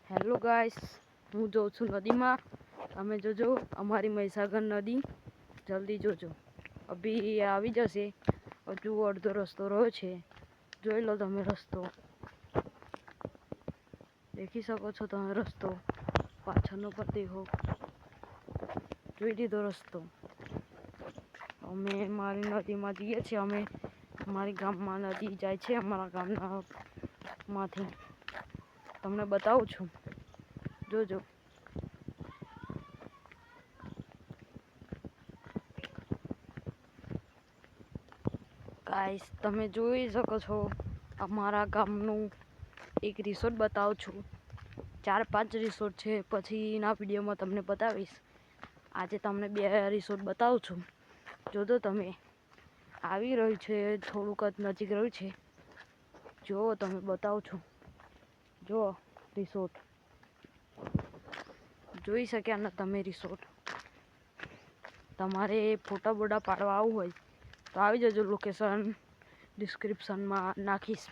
Hello guys, હું જોઉં છું નદીમાં. તમે જોજો અમારી મહીસાગર નદી, જલ્દી જોજો. અભી આવી જશે, હજુ અડધો રસ્તો રહ્યો છે. જોઈ લો તમે રસ્તો, દેખી શકો છો તમે રસ્તો, પાછળનો પણ દેખો. જોઈ લીધો રસ્તો. અમે મારી નદીમાં જઈએ છીએ. અમે અમારી ગામમાં નદી જાય છે, અમારા ગામના માંથી તમને બતાવું છું, જોજો. ગાઈસ, તમે જોઈ શકો છો અમારા ગામનું એક રિસોર્ટ બતાવું છું. 4-5 રિસોર્ટ છે, પછીના વિડીયોમાં તમને બતાવીશ. આજે તમને 2 રિસોર્ટ બતાવું છું, જોજો તમે. આવી રહ્યું છે, થોડુંક જ નજીક રહ્યું છે. જો તમે બતાવું છું, જો રિસોર્ટ જોઈ શક્યા ને તમે રિસોર્ટ. તમારે ફોટા બોટા પાડવા આવવું હોય તો આવી જજો. લોકેશન ડિસ્ક્રિપ્શનમાં નાખીશ.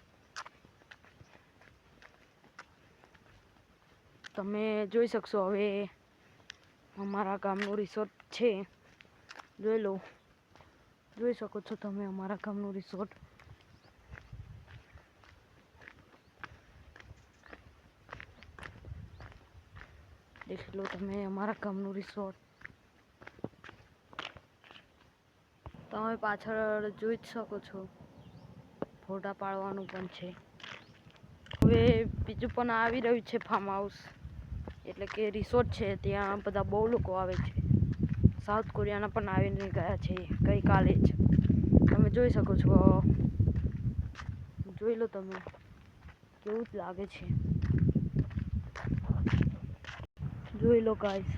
તમે જોઈ શકશો. હવે અમારા ગામનું રિસોર્ટ છે, જોઈ લો. જોઈ શકો છો તમે અમારા ગામનું રિસોર્ટ. દેખ લો તમે અમારા ગામનું રિસોર્ટ. તમે પાછળ જોઈ જ શકો છો, ફોટા પાડવાનું પણ છે. હવે બીજું પણ આવી રહ્યું છે, ફાર્મ હાઉસ એટલે કે રિસોર્ટ છે. ત્યાં બધા બહુ લોકો આવે છે. સાઉથ કોરિયાના પણ આવીને ગયા છે ગઈકાલે જ. તમે જોઈ શકો છો. જોઈ લો તમે, કેવું જ લાગે છે. જોઈ લો ગાઈસ,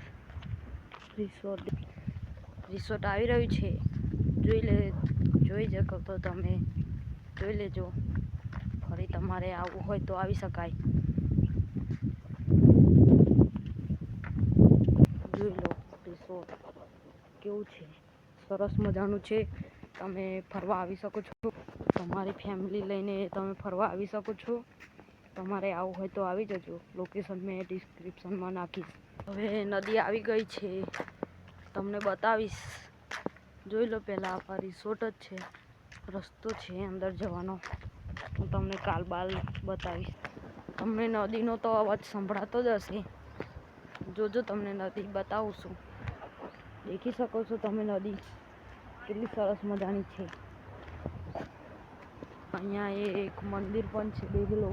રિસોર્ટ આવી રહ્યું છે. જોઈ શકો તો તમે જોઈ લેજો. ફરી તમારે આવવું હોય તો આવી શકાય. જોઈ લો રિસોર્ટ કેવું છે, સરસ મજાનું છે. તમે ફરવા આવી શકો છો. તમારી ફેમિલી લઈને તમે ફરવા આવી શકો છો. તમારે આવવું હોય તો આવી જજો. લોકેશન મેં ડિસ્ક્રિપ્શનમાં નાખીશ. હવે નદી આવી ગઈ છે, તમને બતાવીશ. જોઈ લો. પહેલાં આ રિસોર્ટ જ છે, રસ્તો છે અંદર જવાનો. હું તમને કાલ બતાવીશ. તમને નદીનો તો અવાજ સંભળાતો જ હશે. જોજો તમને નદી બતાવું છું. દેખી શકો છો તમે નદી કેટલી સરસ મજાની છે. અહીંયા એક મંદિર પણ છે, દેખ લો.